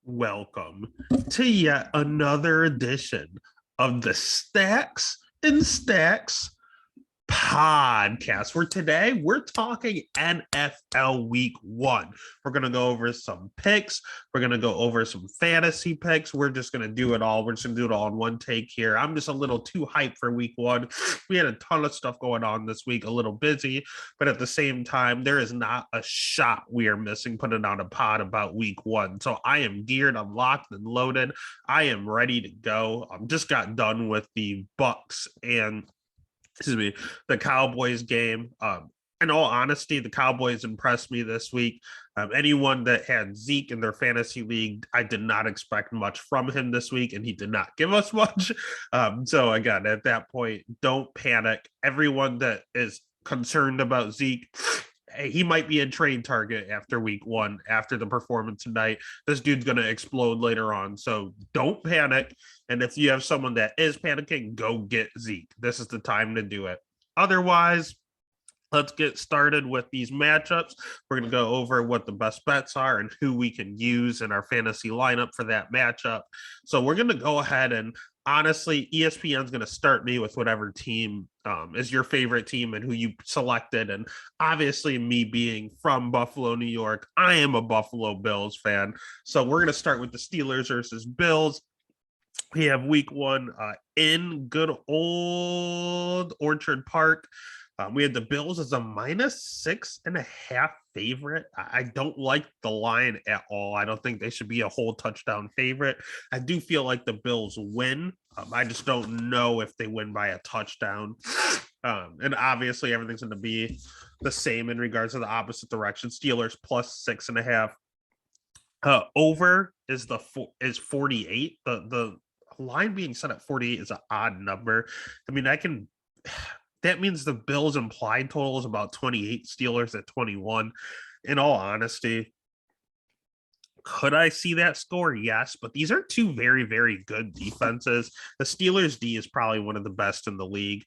Welcome to yet another edition of the Stacks and Stacks podcast, where today we're talking NFL week one. We're going to go over some picks. We're going to go over some fantasy picks. We're just going to do it all. We're just going to do it all in one take here. I'm just a little too hyped for week one. We had a ton of stuff going on this week, a little busy, but at the same time, there is not a shot we are missing putting on a pod about week one. So I am geared, I'm locked and loaded. I am ready to go. I'm just got done with the Bucks and the Cowboys game. In all honesty, the Cowboys impressed me this week. Anyone that had Zeke in their fantasy league, I did not expect much from him this week, and he did not give us much. So again, at that point, don't panic. Everyone that is concerned about Zeke, he might be a trade target after week one, after the performance tonight. This dude's going to explode later on. So don't panic. And if you have someone that is panicking, go get Zeke. This is the time to do it. Otherwise, let's get started with these matchups. We're going to go over what the best bets are and who we can use in our fantasy lineup for that matchup. So we're going to go ahead and honestly, ESPN's going to start me with whatever team is your favorite team and who you selected. And obviously, me being from Buffalo, New York, I am a Buffalo Bills fan. So we're going to start with the Steelers versus Bills. We have week one in good old Orchard Park. We had the Bills as a -6.5 favorite. I don't like the line at all. I don't think they should be a whole touchdown favorite. I do feel like the Bills win. I just don't know if they win by a touchdown. And obviously, everything's going to be the same in regards to the opposite direction. Steelers +6.5. Over is 48. The line being set at 48 is an odd number. I mean, that means the Bills implied total is about 28, Steelers at 21. In all honesty, could I see that score? Yes, but these are two very, very good defenses. The Steelers D is probably one of the best in the league.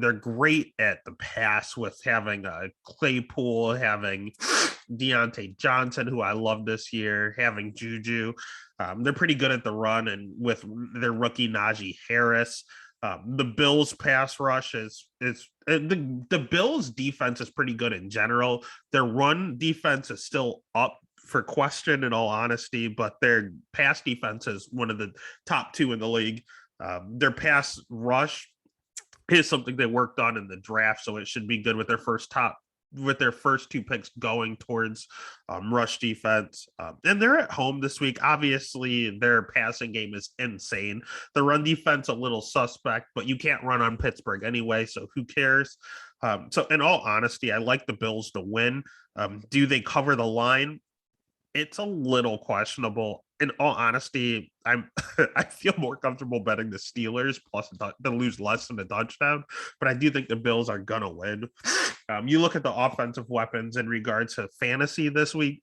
They're great at the pass with having Claypool, having Deontay Johnson, who I love this year, having Juju. They're pretty good at the run, and with their rookie Najee Harris. The Bills pass rush is the Bills defense is pretty good in general. Their run defense is still up for question in all honesty, but their pass defense is one of the top two in the league. Their pass rush is something they worked on in the draft, so it should be good with their first two picks going towards rush defense. And they're at home this week. Obviously, their passing game is insane. The run defense, a little suspect, but you can't run on Pittsburgh anyway, so who cares? So in all honesty, I like the Bills to win. Do they cover the line? It's a little questionable. In all honesty, I feel more comfortable betting the Steelers plus to lose less than a touchdown, but I do think the Bills are gonna win. You look at the offensive weapons in regards to fantasy this week.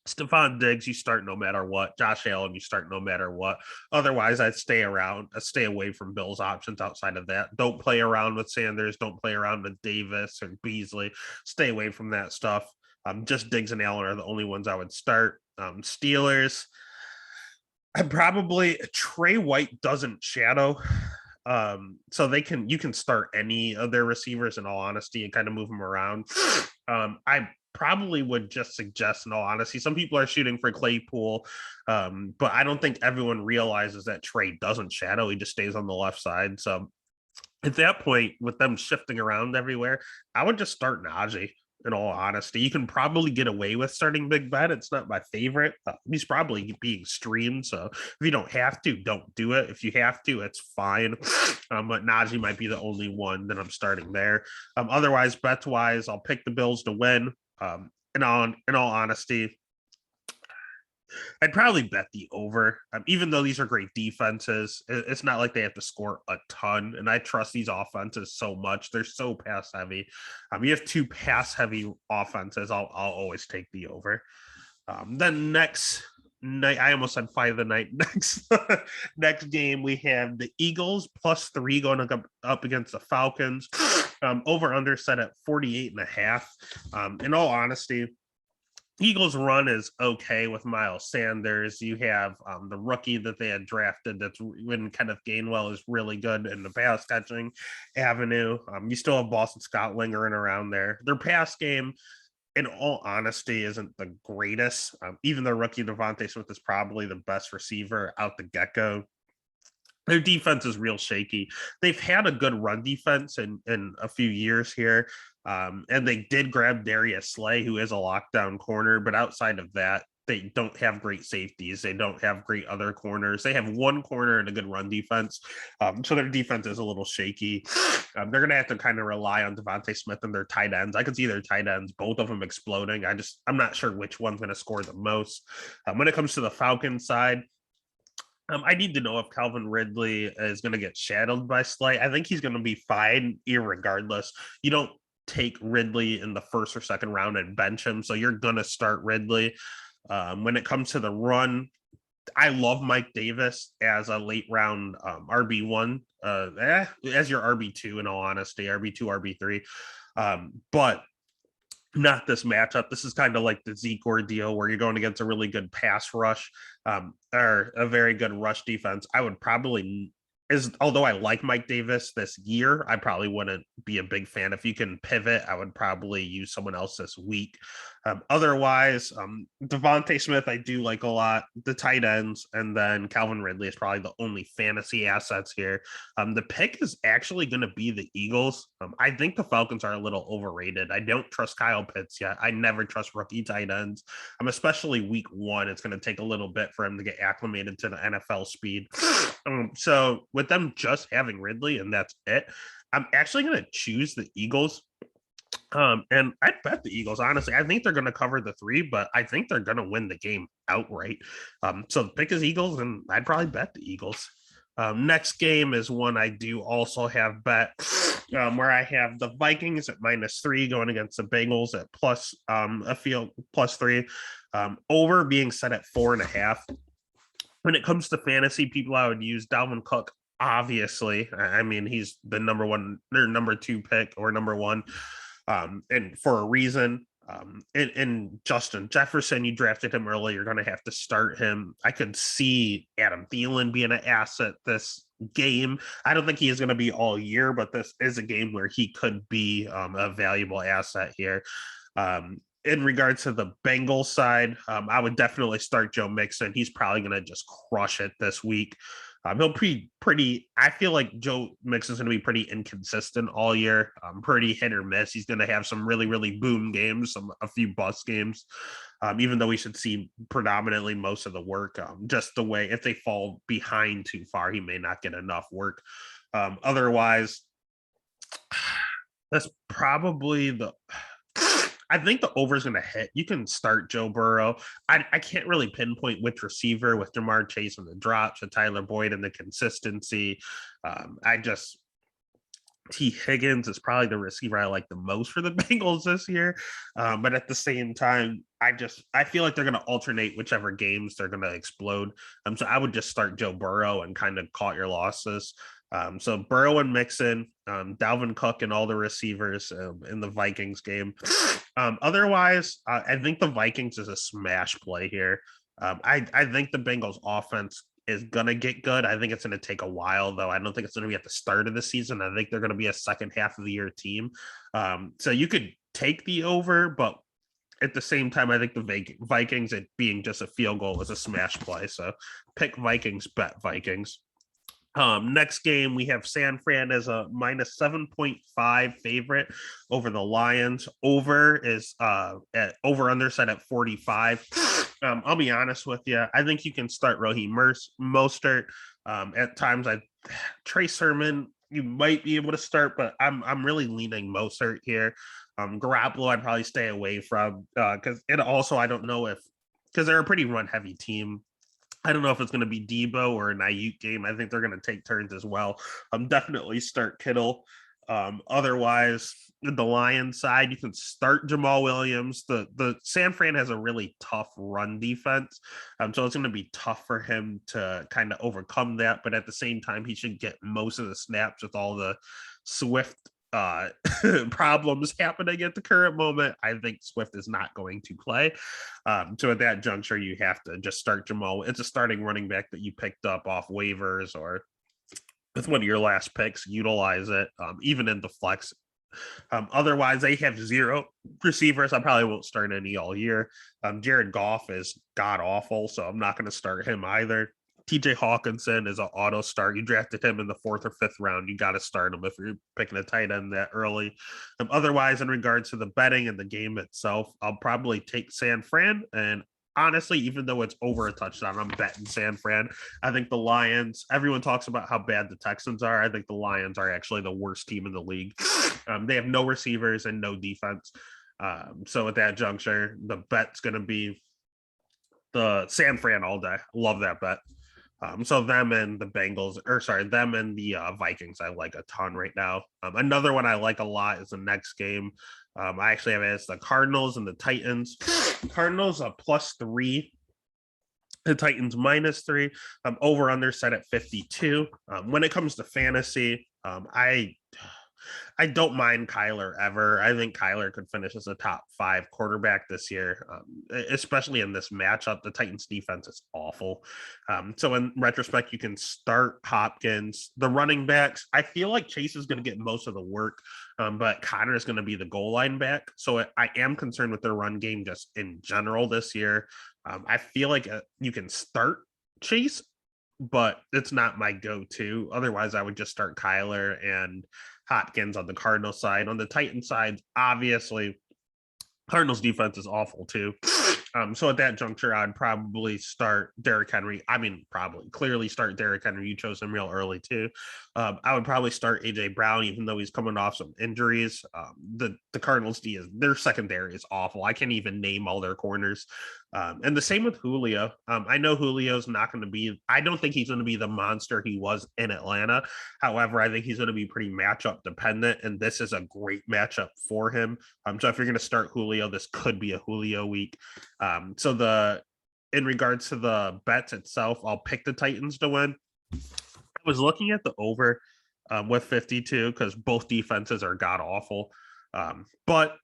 Stephon Diggs, you start no matter what. Josh Allen, you start no matter what. Otherwise, I'd stay away from Bills options outside of that. Don't play around with Sanders. Don't play around with Davis or Beasley. Stay away from that stuff. Just Diggs and Allen are the only ones I would start. Steelers, I probably Trey White doesn't shadow. So you can start any of their receivers in all honesty and kind of move them around. I probably would just suggest in all honesty, some people are shooting for Claypool, but I don't think everyone realizes that Trey doesn't shadow. He just stays on the left side. So at that point, with them shifting around everywhere, I would just start Najee. In all honesty, you can probably get away with starting Big Ben. It's not my favorite. He's probably being streamed, so if you don't have to, don't do it. If you have to, it's fine. But Najee might be the only one that I'm starting there. Otherwise, bets wise, I'll pick the Bills to win. In all honesty, I'd probably bet the over. Even though these are great defenses, it's not like they have to score a ton. And I trust these offenses so much. They're so pass heavy. You have two pass heavy offenses. I'll always take the over. Then next night, I almost said fight of the night. Next game, we have the Eagles +3 going up against the Falcons. Over under set at 48.5. In all honesty, Eagles run is okay with Miles Sanders. You have the rookie that they had drafted that's when Kenneth Gainwell is really good in the pass catching avenue. You still have Boston Scott lingering around there. Their pass game, in all honesty, isn't the greatest. Even their rookie Devontae Smith is probably the best receiver out the get-go. Their defense is real shaky. They've had a good run defense in a few years here. And they did grab Darius Slay, who is a lockdown corner, but outside of that, they don't have great safeties. They don't have great other corners. They have one corner and a good run defense. So their defense is a little shaky. They're going to have to kind of rely on Devontae Smith and their tight ends. I could see their tight ends, both of them exploding. I'm not sure which one's going to score the most. When it comes to the Falcons side, I need to know if Calvin Ridley is going to get shadowed by Slay. I think he's going to be fine, irregardless. You don't take Ridley in the first or second round and bench him, so you're going to start Ridley. When it comes to the run, I love Mike Davis as a late round RB1, as your RB2, in all honesty, RB2, RB3. But not this matchup. This is kind of like the Zeke ordeal where you're going against a really good pass rush or a very good rush defense. I would probably although I like Mike Davis this year, I probably wouldn't be a big fan. If you can pivot, I would probably use someone else this week. Otherwise, Devontae Smith, I do like a lot. The tight ends, and then Calvin Ridley is probably the only fantasy assets here. The pick is actually going to be the Eagles. I think the Falcons are a little overrated. I don't trust Kyle Pitts yet. I never trust rookie tight ends. Especially week one. It's going to take a little bit for him to get acclimated to the NFL speed. So with them just having Ridley and that's it, I'm actually going to choose the Eagles. And I'd bet the Eagles, honestly. I think they're going to cover the 3, but I think they're going to win the game outright. So the pick is Eagles, and I'd probably bet the Eagles. Next game is one I do also have bet, where I have the Vikings at -3 going against the Bengals at plus a field +3. Over being set at 4.5. When it comes to fantasy, people I would use Dalvin Cook. Obviously, I mean, he's the number 1 or number 2 pick or number 1, and for a reason. And Justin Jefferson, you drafted him early. You're going to have to start him. I could see Adam Thielen being an asset this game. I don't think he is going to be all year, but this is a game where he could be a valuable asset here. In regards to the Bengals side, I would definitely start Joe Mixon. He's probably going to just crush it this week. He'll be pretty. I feel like Joe Mixon's going to be pretty inconsistent all year. Pretty hit or miss. He's going to have some really, really boom games, a few bust games. Even though we should see predominantly most of the work. Just the way if they fall behind too far, he may not get enough work. Otherwise, that's probably the. I think the over is going to hit. You can start Joe Burrow. I can't really pinpoint which receiver with Jamar Chase and the drops, and Tyler Boyd and the consistency. T. Higgins is probably the receiver I like the most for the Bengals this year. But at the same time, I feel like they're going to alternate whichever games they're going to explode. So I would just start Joe Burrow and kind of caught your losses. So Burrow and Mixon, Dalvin Cook, and all the receivers in the Vikings game. Otherwise, I think the Vikings is a smash play here. I think the Bengals offense is going to get good. I think it's going to take a while, though. I don't think it's going to be at the start of the season. I think they're going to be a second half of the year team. So you could take the over, but at the same time, I think the Vikings, it being just a field goal, is a smash play. So pick Vikings, bet Vikings. Next game, we have San Fran as a -7.5 favorite over the Lions. Over is at over under set at 45. I'll be honest with you. I think you can start Raheem Mostert. At times, Trey Sermon, you might be able to start, but I'm really leaning Mostert here. Garoppolo, I'd probably stay away from because I don't know because they're a pretty run heavy team. I don't know if it's going to be Debo or an Ayuk game. I think they're going to take turns as well. Definitely start Kittle. Otherwise, the Lions side, you can start Jamal Williams. The San Fran has a really tough run defense. So it's going to be tough for him to kind of overcome that. But at the same time, he should get most of the snaps with all the Swift problems happening at the current moment, I think Swift is not going to play. So at that juncture, you have to just start Jamal. It's a starting running back that you picked up off waivers or with one of your last picks. Utilize it, even in the flex. Otherwise, they have zero receivers. I probably won't start any all year. Jared Goff is god awful, so I'm not going to start him either. TJ Hawkinson is an auto start. You drafted him in the 4th or 5th round. You got to start him if you're picking a tight end that early. Otherwise, in regards to the betting and the game itself, I'll probably take San Fran. And honestly, even though it's over a touchdown, I'm betting San Fran. I think the Lions, everyone talks about how bad the Texans are. I think the Lions are actually the worst team in the league. They have no receivers and no defense. So at that juncture, the bet's going to be the San Fran all day. Love that bet. So them and the Bengals, or sorry, them and the Vikings, I like a ton right now. Another one I like a lot is the next game. I actually have it as the Cardinals and the Titans. Cardinals a +3. The Titans -3. Over under set at 52. When it comes to fantasy, I don't mind Kyler ever. I think Kyler could finish as a top 5 quarterback this year, especially in this matchup. The Titans defense is awful. So in retrospect, you can start Hopkins. The running backs, I feel like Chase is going to get most of the work, but Connor is going to be the goal line back. So I am concerned with their run game just in general this year. I feel like you can start Chase, but it's not my go-to. Otherwise, I would just start Kyler and Hopkins on the Cardinal side. On the Titan side, obviously, Cardinals defense is awful too. So at that juncture, I'd probably start Derrick Henry. I mean, probably clearly start Derrick Henry. You chose him real early too. I would probably start AJ Brown, even though he's coming off some injuries. The Cardinals D is their secondary is awful. I can't even name all their corners. And the same with Julio. I know Julio's not going to be. I don't think he's going to be the monster he was in Atlanta. However, I think he's going to be pretty matchup dependent, and this is a great matchup for him. So if you're going to start Julio, this could be a Julio week. So in regards to the bets itself, I'll pick the Titans to win. I was looking at the over with 52 because both defenses are god awful. But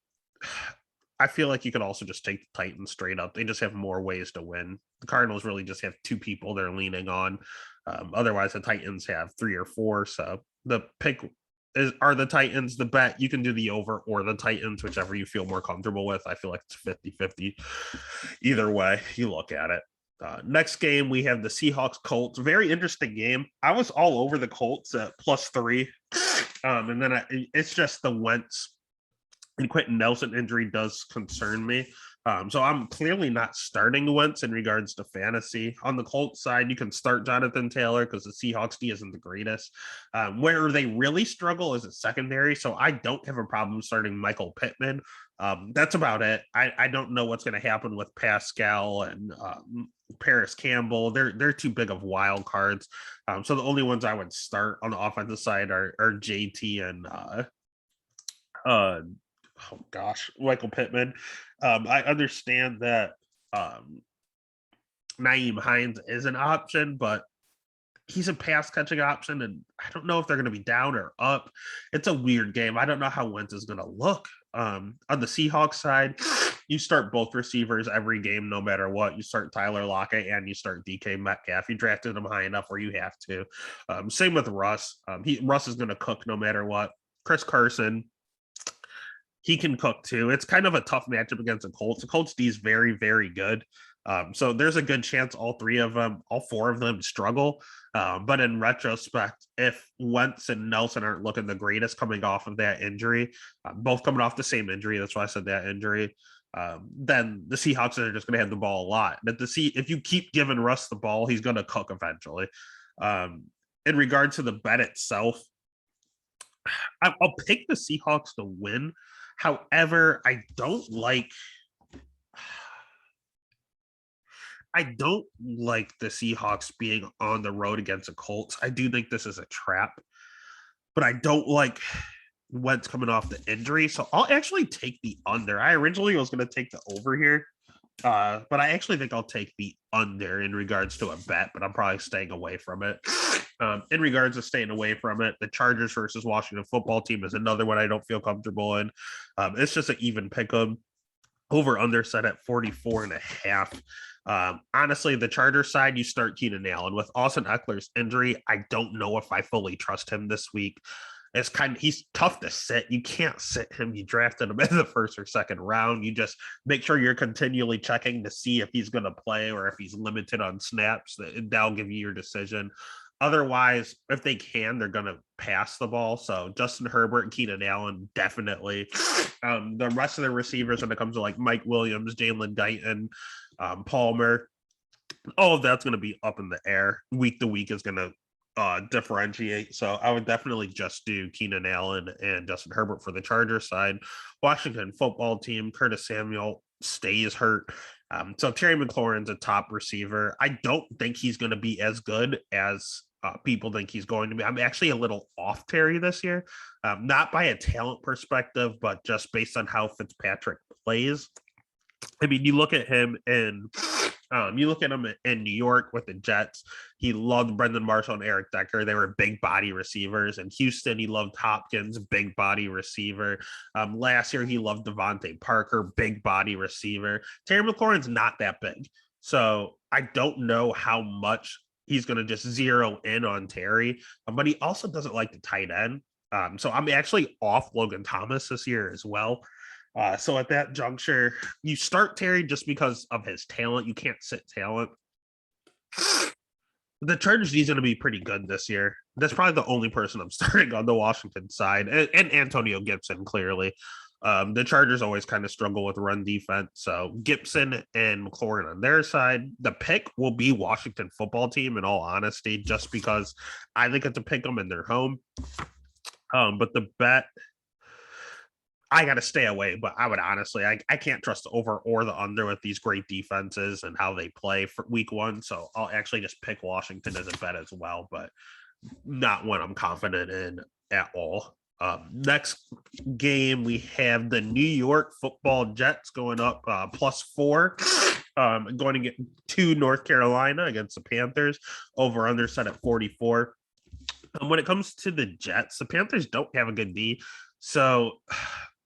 I feel like you could also just take the Titans straight up. They just have more ways to win. The Cardinals really just have 2 people they're leaning on. Otherwise, the Titans have 3 or 4. So the pick are the Titans. The bet, you can do the over or the Titans, whichever you feel more comfortable with. I feel like it's 50-50. Either way, you look at it. Next game, we have the Seahawks Colts. Very interesting game. I was all over the Colts at +3. And then it's just the Wentz and Quentin Nelson injury does concern me. So I'm clearly not starting Wentz in regards to fantasy. On the Colts side, you can start Jonathan Taylor because the Seahawks D isn't the greatest. Where they really struggle is a secondary. So I don't have a problem starting Michael Pittman. That's about it. I don't know what's going to happen with Pascal and Paris Campbell. They're too big of wild cards. So the only ones I would start on the offensive side are JT and Michael Pittman. I understand that Nyheim Hines is an option, but he's a pass catching option, and I don't know if they're going to be down or up. It's a weird game. I don't know how Wentz is going to look. On the Seahawks side, you start both receivers every game, no matter what. You start Tyler Lockett and you start DK Metcalf. You drafted him high enough where you have to. Same with Russ. Russ is going to cook no matter what. Chris Carson, he can cook too. It's kind of a tough matchup against the Colts. The Colts D is very, very good. So there's a good chance all 4 of them struggle. But in retrospect, if Wentz and Nelson aren't looking the greatest coming off of that injury, both coming off the same injury, that's why I said that injury, then the Seahawks are just going to have the ball a lot. But if you keep giving Russ the ball, he's going to cook eventually. In regard to the bet itself, I'll pick the Seahawks to win. However, I don't like the Seahawks being on the road against the Colts. I do think this is a trap, but I don't like Wentz coming off the injury. So I'll actually take the under. I originally was going to take the over here, But I actually think I'll take the under in regards to a bet, but I'm probably staying away from it. In regards to staying away from it, the Chargers versus Washington football team is another one I don't feel comfortable in. It's just an even pick 'em. Over under set at 44 and a half. Honestly, the Chargers side, you start Keenan Allen. With Austin Eckler's injury, I don't know if I fully trust him this week. He's tough to sit. You can't sit him. You drafted him in the first or second round. You just make sure you're continually checking to see if he's going to play or if he's limited on snaps. That'll give you your decision. Otherwise, if they can, they're going to pass the ball. So Justin Herbert and Keenan Allen, definitely. The rest of the receivers, when it comes to like Mike Williams, Jalen Guyton, Palmer, all of that's going to be up in the air. Week to week is going to differentiate. So I would definitely just do Keenan Allen and Justin Herbert for the Chargers side. Washington football team, Curtis Samuel stays hurt. So Terry McLaurin's a top receiver. I don't think he's going to be as good as people think he's going to be. I'm actually a little off Terry this year, not by a talent perspective, but just based on how Fitzpatrick plays. I mean, you look at him in New York with the Jets. He loved Brendan Marshall and Eric Decker. They were big body receivers. In Houston, he loved Hopkins, big body receiver. Last year, he loved Devontae Parker, big body receiver. Terry McLaurin's not that big. So I don't know how much he's going to just zero in on Terry, but he also doesn't like the tight end. So I'm actually off Logan Thomas this year as well. So at that juncture, you start Terry just because of his talent. You can't sit talent. The Chargers, he's going to be pretty good this year. That's probably the only person I'm starting on the Washington side, and Antonio Gibson, clearly. The Chargers always kind of struggle with run defense. So Gibson and McLaurin on their side. The pick will be Washington football team, in all honesty, just because I think it's a pick them in their home. But the bet, I got to stay away, but I would honestly, I can't trust the over or the under with these great defenses and how they play for week one. So I'll actually just pick Washington as a bet as well, but not one I'm confident in at all. Next game, we have the New York Football Jets going up +4, going to get to North Carolina against the Panthers. Over under set at 44. When it comes to the Jets, the Panthers don't have a good D. So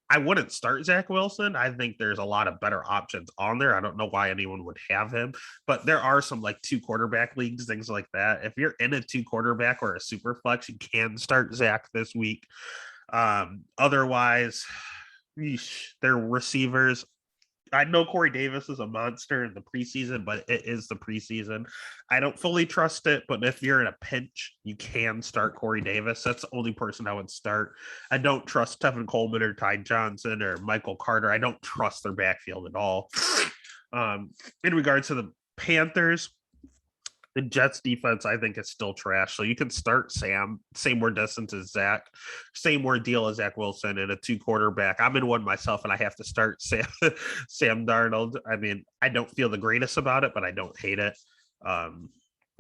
I wouldn't start Zach Wilson. I think there's a lot of better options on there. I don't know why anyone would have him, but there are some like 2 quarterback leagues, things like that. If you're in a 2 quarterback or a super flex, you can start Zach this week. Otherwise, their receivers. I know Corey Davis is a monster in the preseason, but it is the preseason. I don't fully trust it, but if you're in a pinch, you can start Corey Davis. That's the only person I would start. I don't trust Tevin Coleman or Ty Johnson or Michael Carter. I don't trust their backfield at all. In regards to the Panthers, the Jets defense, I think, is still trash. So you can start Sam, same word distance as Zach, same word deal as Zach Wilson in a 2 quarterback. I'm in one myself, and I have to start Sam Darnold. I mean, I don't feel the greatest about it, but I don't hate it.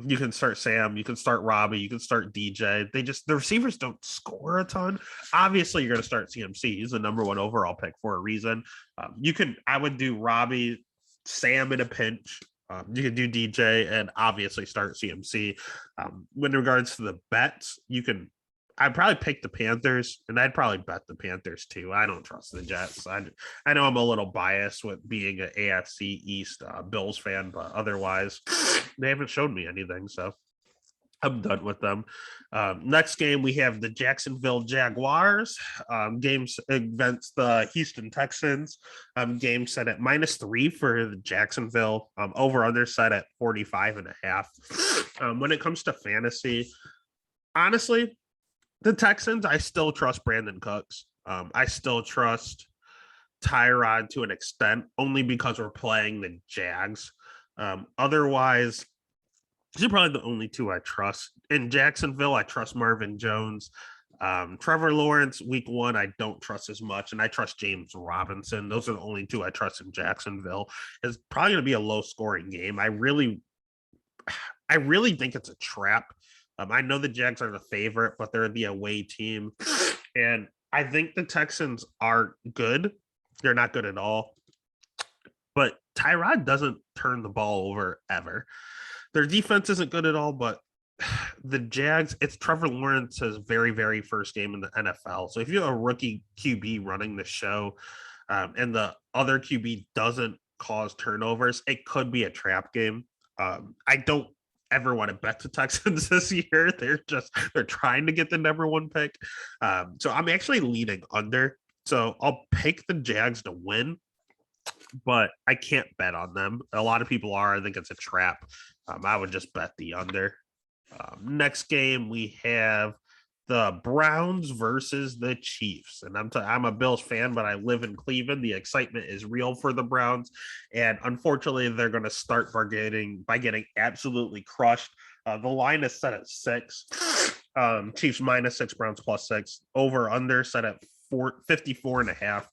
You can start Sam, you can start Robbie, you can start DJ. The receivers don't score a ton. Obviously, you're going to start CMC. He's the number 1 overall pick for a reason. I would do Robbie, Sam in a pinch. You can do DJ and obviously start CMC. In regards to the bets, I'd probably pick the Panthers, and I'd probably bet the Panthers too. I don't trust the Jets. I know I'm a little biased with being an AFC East Bills fan, but otherwise, they haven't shown me anything, so I'm done with them. Next game, we have the Jacksonville Jaguars. Games against the Houston Texans. Game set at -3 for the Jacksonville. Over under set at 45.5. When it comes to fantasy, honestly, the Texans, I still trust Brandon Cooks. I still trust Tyrod to an extent, only because we're playing the Jags. Otherwise, these are probably the only 2 I trust. In Jacksonville, I trust Marvin Jones. Trevor Lawrence, week 1, I don't trust as much, and I trust James Robinson. Those are the only 2 I trust in Jacksonville. It's probably going to be a low-scoring game. I really think it's a trap. I know the Jags are the favorite, but they're the away team. And I think the Texans are good. They're not good at all. But Tyrod doesn't turn the ball over ever. Their defense isn't good at all, but the Jags, it's Trevor Lawrence's very, very first game in the NFL. So if you have a rookie QB running the show and the other QB doesn't cause turnovers, it could be a trap game. I don't ever want to bet the Texans this year. They're trying to get the number one pick. So I'm actually leaning under. So I'll pick the Jags to win, but I can't bet on them. A lot of people are. I think it's a trap. I would just bet the under. Next game, we have the Browns versus the Chiefs. And I'm a Bills fan, but I live in Cleveland. The excitement is real for the Browns. And unfortunately, they're going to start by getting absolutely crushed. The line is set at 6. Chiefs -6, Browns +6. Over under set at 54.5.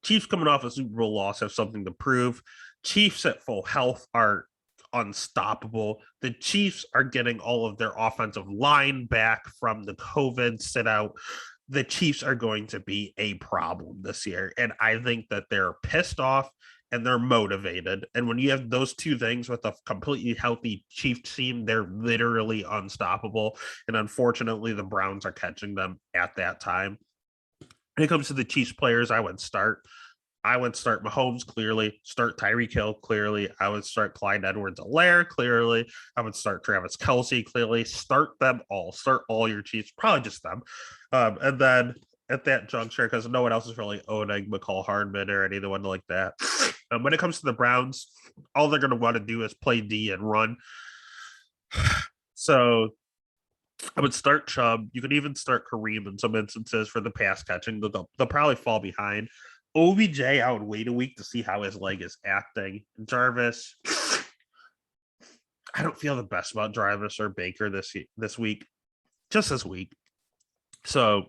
Chiefs coming off a Super Bowl loss have something to prove. Chiefs at full health are unstoppable. The Chiefs are getting all of their offensive line back from the COVID sit out. The Chiefs are going to be a problem this year. And I think that they're pissed off and they're motivated. And when you have those two things with a completely healthy Chiefs team, they're literally unstoppable. And unfortunately, the Browns are catching them at that time. When it comes to the Chiefs players, I would start Mahomes clearly, start Tyreek Hill clearly. I would start Clyde Edwards-Helaire clearly. I would start Travis Kelce clearly. Start them all. Start all your Chiefs, probably just them. And then at that juncture, because no one else is really owning McCall Hardman or anyone like that. When it comes to the Browns, all they're going to want to do is play D and run. So I would start Chubb. You could even start Kareem in some instances for the pass catching. They'll probably fall behind. OBJ, I would wait a week to see how his leg is acting. Jarvis, I don't feel the best about Jarvis or Baker this week, just this week. So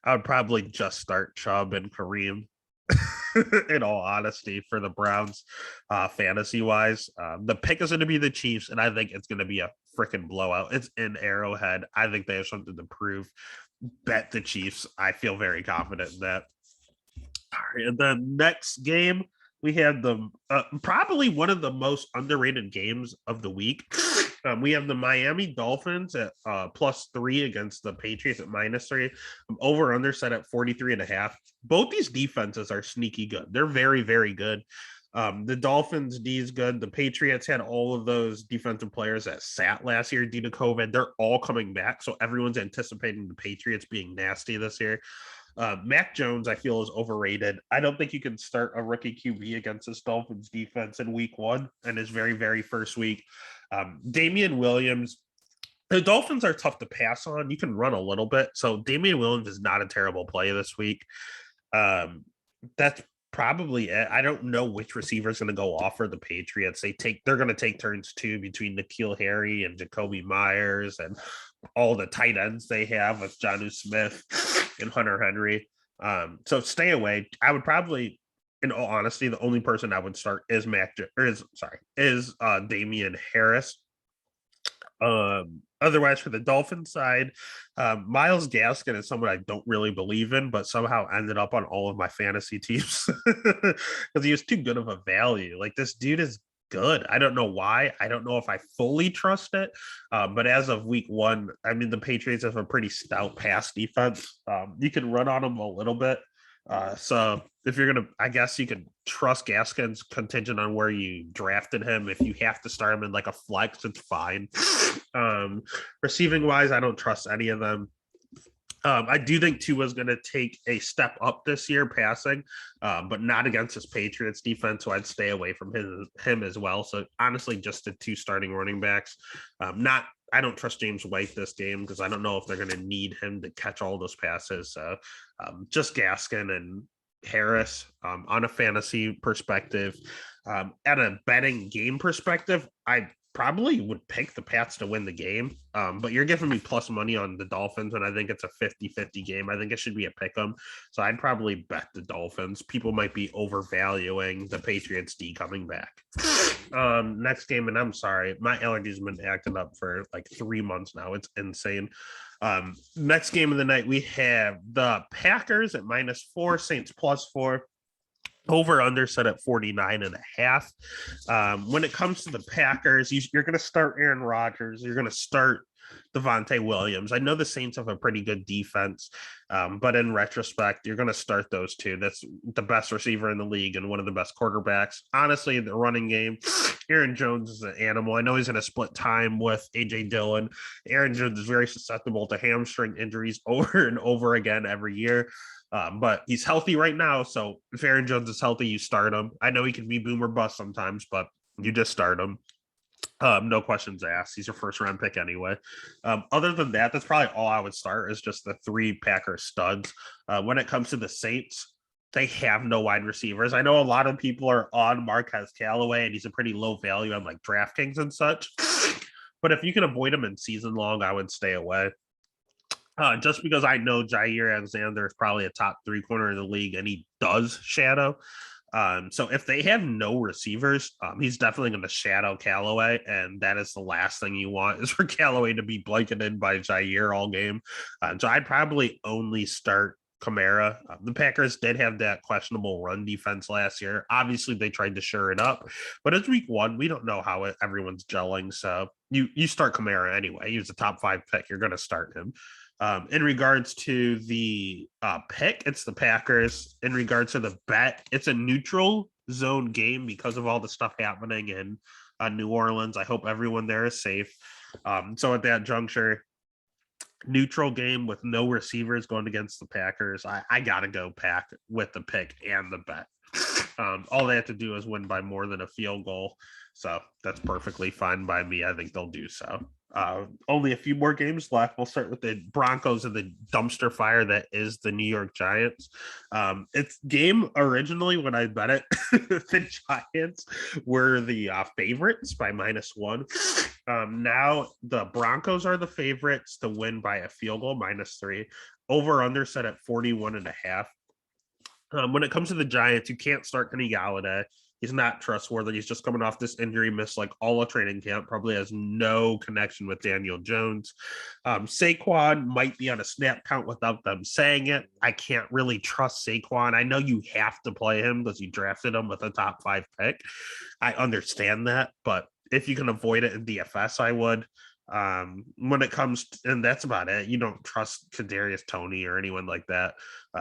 I would probably just start Chubb and Kareem. In all honesty, for the Browns, fantasy-wise. The pick is going to be the Chiefs, and I think it's going to be a freaking blowout. It's in Arrowhead. I think they have something to prove. Bet the Chiefs. I feel very confident in that. All right, and then next game, we have the probably one of the most underrated games of the week. We have the Miami Dolphins at +3 against the Patriots at -3. Over under set at 43.5. Both these defenses are sneaky good. They're very, very good. The Dolphins D is good. The Patriots had all of those defensive players that sat last year due to COVID. They're all coming back. So everyone's anticipating the Patriots being nasty this year. Mac Jones, I feel, is overrated. I don't think you can start a rookie QB against this Dolphins defense in week 1 and his very, very first week. Damian Williams, the Dolphins are tough to pass on. You can run a little bit. So Damian Williams is not a terrible play this week. That's probably it. I don't know which receiver is going to go off for the Patriots. They're going to take turns too between N'Keal Harry and Jacoby Myers and all the tight ends they have with Jonnu Smith and Hunter Henry. So stay away. I would probably, in all honesty, the only person I would start is Damian Harris. Otherwise, for the Dolphins side, Myles Gaskin is someone I don't really believe in, but somehow ended up on all of my fantasy teams because he was too good of a value. Like, this dude is good. I don't know why. I don't know if I fully trust it. But as of week 1, I mean, the Patriots have a pretty stout pass defense. You can run on them a little bit. So if you're going to, I guess you could trust Gaskin's contingent on where you drafted him. If you have to start him in like a flex, it's fine. Receiving wise, I don't trust any of them. I do think Tua is going to take a step up this year passing, but not against his Patriots defense, so I'd stay away from him as well. So honestly, just the 2 starting running backs. I don't trust James White this game because I don't know if they're going to need him to catch all those passes. So just Gaskin and Harris on a fantasy perspective. At a betting game perspective, I probably would pick the Pats to win the game, but you're giving me plus money on the Dolphins, and I think it's a 50-50 game. I think it should be a pick 'em, so I'd probably bet the Dolphins. People might be overvaluing the Patriots D coming back. Next game, and I'm sorry, my allergies have been acting up for like 3 months now. It's insane. Next game of the night, we have the Packers at -4, Saints +4. Over under set at 49.5. When it comes to the Packers, you're going to start Aaron Rodgers. You're going to start Devontae Williams. I know the Saints have a pretty good defense, but in retrospect, you're going to start those two. That's the best receiver in the league and one of the best quarterbacks. Honestly, in the running game, Aaron Jones is an animal. I know he's going to split time with A.J. Dillon. Aaron Jones is very susceptible to hamstring injuries over and over again every year. But he's healthy right now. So if Aaron Jones is healthy, you start him. I know he can be boom or bust sometimes, but you just start him. No questions asked. He's your first round pick anyway. Other than that, that's probably all I would start is just the three Packers studs. When it comes to the Saints, they have no wide receivers. I know a lot of people are on Marquez Callaway, and he's a pretty low value on like DraftKings and such. But if you can avoid him in season long, I would stay away. Just because I know Jair Alexander is probably a top 3 corner in the league, and he does shadow. So if they have no receivers, he's definitely going to shadow Callaway, and that is the last thing you want is for Callaway to be blanketed by Jair all game. So I'd probably only start Kamara. The Packers did have that questionable run defense last year. Obviously, they tried to shore it up, but it's week 1. We don't know how everyone's gelling. So you start Kamara anyway. He's a top 5 pick. You're going to start him. In regards to the pick, it's the Packers. In regards to the bet, it's a neutral zone game because of all the stuff happening in New Orleans. I hope everyone there is safe. So at that juncture, neutral game with no receivers going against the Packers. I got to go Pack with the pick and the bet. All they have to do is win by more than a field goal. So that's perfectly fine by me. I think they'll do so. Only a few more games left. We'll start with the Broncos and the dumpster fire that is the New York Giants. It's game originally when I bet it, the Giants were the favorites by -1. Now the Broncos are the favorites to win by a field goal, -3. Over under set at 41.5. When it comes to the Giants, you can't start Kenny Galladay. He's not trustworthy. He's just coming off this injury, missed like all of training camp, probably has no connection with Daniel Jones. Saquon might be on a snap count without them saying it. I can't really trust Saquon. I know you have to play him because you drafted him with a top 5 pick. I understand that, but if you can avoid it in DFS, I would. When it comes to, and that's about it. You don't trust Kadarius Toney or anyone like that.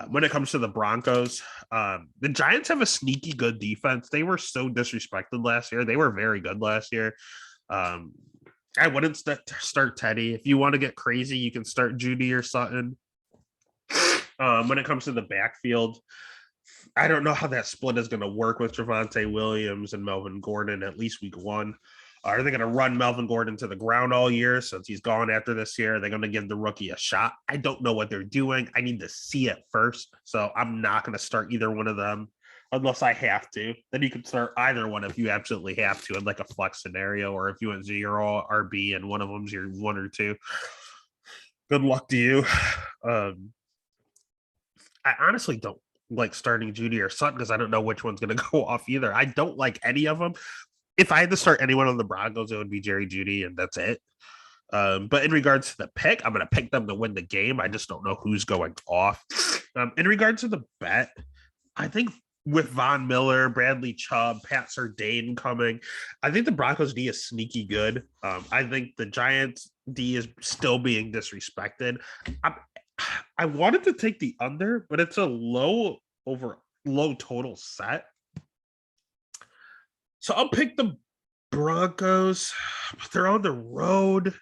When it comes to the Broncos, the Giants have a sneaky good defense. They were so disrespected last year. They were very good last year. I wouldn't start Teddy. If you want to get crazy, you can start Judy or Sutton. When it comes to the backfield, I don't know how that split is going to work with Javonte Williams and Melvin Gordon at least week 1. Are they going to run Melvin Gordon to the ground all year since he's gone after this year? Are they going to give the rookie a shot? I don't know what they're doing. I need to see it first. So I'm not going to start either one of them unless I have to. Then you can start either one if you absolutely have to in like a flex scenario, or if you went 0 RB and one of them's your 1 or 2. Good luck to you. I honestly don't like starting Judy or Sutton because I don't know which one's going to go off either. I don't like any of them. If I had to start anyone on the Broncos, it would be Jerry Jeudy, and that's it. But in regards to the pick, I'm going to pick them to win the game. I just don't know who's going off. In regards to the bet, I think with Von Miller, Bradley Chubb, Pat Surtain coming, I think the Broncos D is sneaky good. I think the Giants D is still being disrespected. I wanted to take the under, but it's a low total set. So I'll pick the Broncos, but they're on the road.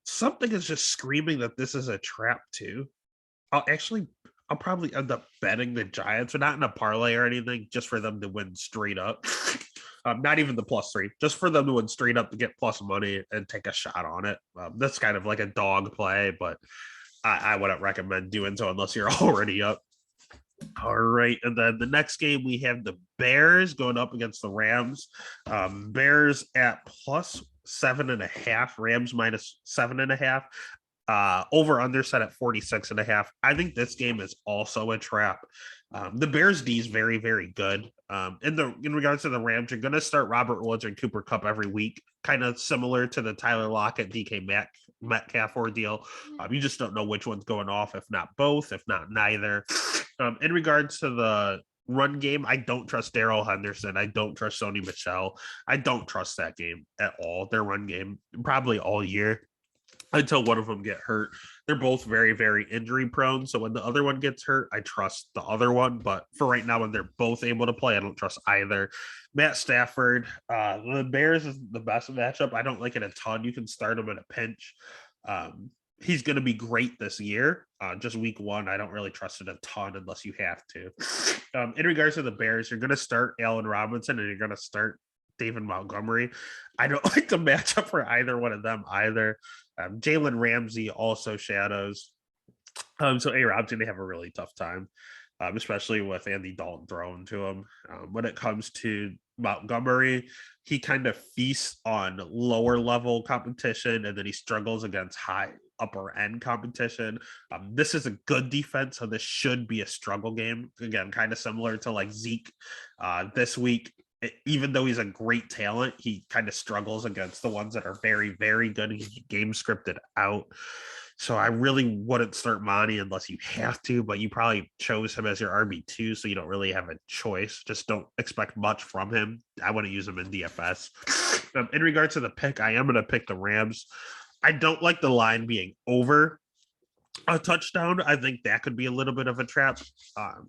Something is just screaming that this is a trap too. I'll probably end up betting the Giants, but not in a parlay or anything, just for them to win straight up. Not even the +3, just for them to win straight up to get plus money and take a shot on it. That's kind of like a dog play, but I wouldn't recommend doing so unless you're already up. All right, and then the next game we have the Bears going up against the Rams. Bears at +7.5, Rams -7.5. Over under set at 46.5. I think this game is also a trap. The Bears D is very, very good. In regards to the Rams, you're going to start Robert Woods and Cooper Kupp every week, kind of similar to the Tyler Lockett, DK Metcalf ordeal. You just don't know which one's going off, if not both, if not neither. In regards to the run game, I don't trust Darrell Henderson. I don't trust Sony Michel. I don't trust that game at all. Their run game probably all year until one of them get hurt. They're both very, very injury prone. So when the other one gets hurt, I trust the other one. But for right now, when they're both able to play, I don't trust either. Matt Stafford, the Bears is the best matchup. I don't like it a ton. You can start him in a pinch. He's going to be great this year. Just week one, I don't really trust it a ton unless you have to. In regards to the Bears, you're going to start Allen Robinson and you're going to start David Montgomery. I don't like the matchup for either one of them either. Jalen Ramsey also shadows. So A-Rob's going to have a really tough time, especially with Andy Dalton thrown to him. When it comes to Montgomery, he kind of feasts on lower level competition and then he struggles against high upper end competition. This is a good defense, so this should be a struggle game. Again, kind of similar to like Zeke this week. Even though he's a great talent, he kind of struggles against the ones that are very, very good. He's game scripted out. So I really wouldn't start Monty unless you have to, but you probably chose him as your RB2, so you don't really have a choice. Just don't expect much from him. I wouldn't use him in DFS. In regards to the pick, I am going to pick the Rams. I don't like the line being over a touchdown. I think that could be a little bit of a trap.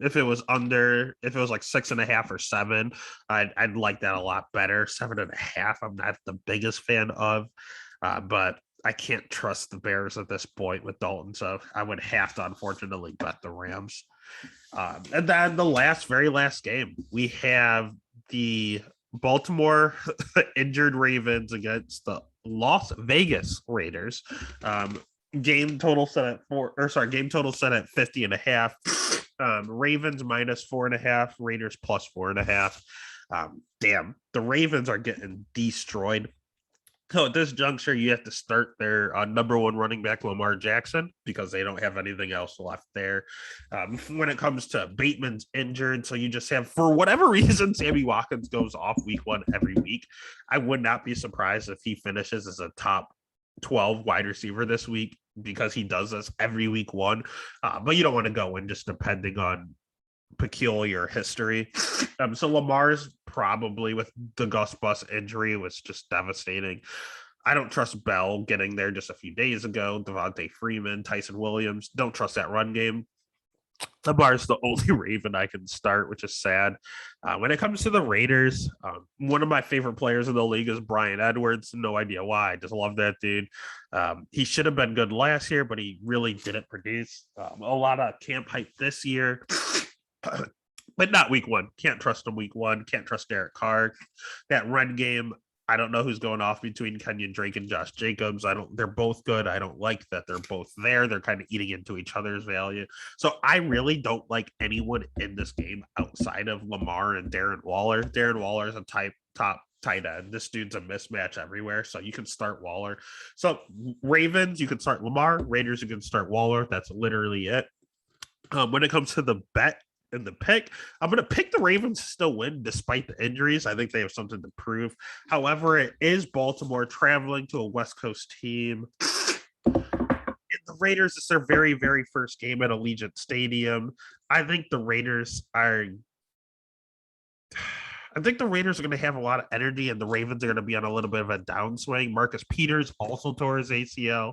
If it was under, if it was like 6.5 or 7, I'd like that a lot better. 7.5, I'm not the biggest fan of, but I can't trust the Bears at this point with Dalton, so I would have to unfortunately bet the Rams. And then the very last game, we have the Baltimore injured Ravens against the Las Vegas Raiders. Game total set at game total set at 50.5. Ravens minus 4.5, Raiders plus 4.5. Damn, the Ravens are getting destroyed. So at this juncture, you have to start their number one running back, Lamar Jackson, because they don't have anything else left there. When it comes to Bateman's injured, so you just have, for whatever reason, Sammy Watkins goes off week one every week. I would not be surprised if he finishes as a top 12 wide receiver this week because he does this every week one. But you don't want to go in just depending on peculiar history. So Lamar's probably, with the Gus Bus injury, was just devastating. I don't trust Bell getting there just a few days ago. Devontae Freeman, Tyson Williams, don't trust that run game. Lamar's the only Raven I can start, which is sad. When it comes to the Raiders, one of my favorite players in the league is Brian Edwards. No idea why. I just love that dude. He should have been good last year, but he really didn't produce. A lot of camp hype this year. But not week one. Can't trust him week one. Can't trust Derek Carr. That run game, I don't know who's going off between Kenyon Drake and Josh Jacobs. They're both good. I don't like that they're both there. They're kind of eating into each other's value. So I really don't like anyone in this game outside of Lamar and Darren Waller. Darren Waller is a top tight end. This dude's a mismatch everywhere. So you can start Waller. So Ravens, you can start Lamar. Raiders, you can start Waller. That's literally it. When it comes to the bet and the pick, I'm going to pick the Ravens to still win despite the injuries. I think they have something to prove. However, it is Baltimore traveling to a West Coast team. And the Raiders, it's their very, very first game at Allegiant Stadium. I think the Raiders are going to have a lot of energy, and the Ravens are going to be on a little bit of a downswing. Marcus Peters also tore his ACL.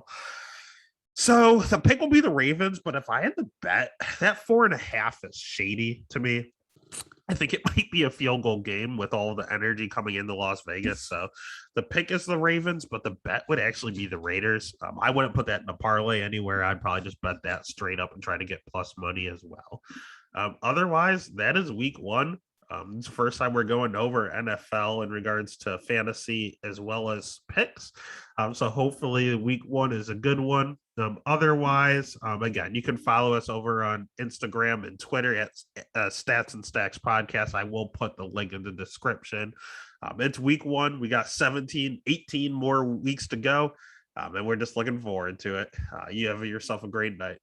So the pick will be the Ravens, but if I had to bet, that 4.5 is shady to me. I think it might be a field goal game with all the energy coming into Las Vegas. So the pick is the Ravens, but the bet would actually be the Raiders. I wouldn't put that in a parlay anywhere. I'd probably just bet that straight up and try to get plus money as well. Otherwise, that is week one. It's the first time we're going over NFL in regards to fantasy as well as picks. So hopefully week one is a good one. Otherwise, again, you can follow us over on Instagram and Twitter at Stats and Stacks Podcast. I will put the link in the description. It's week one. We got 18 more weeks to go. And we're just looking forward to it. You have yourself a great night.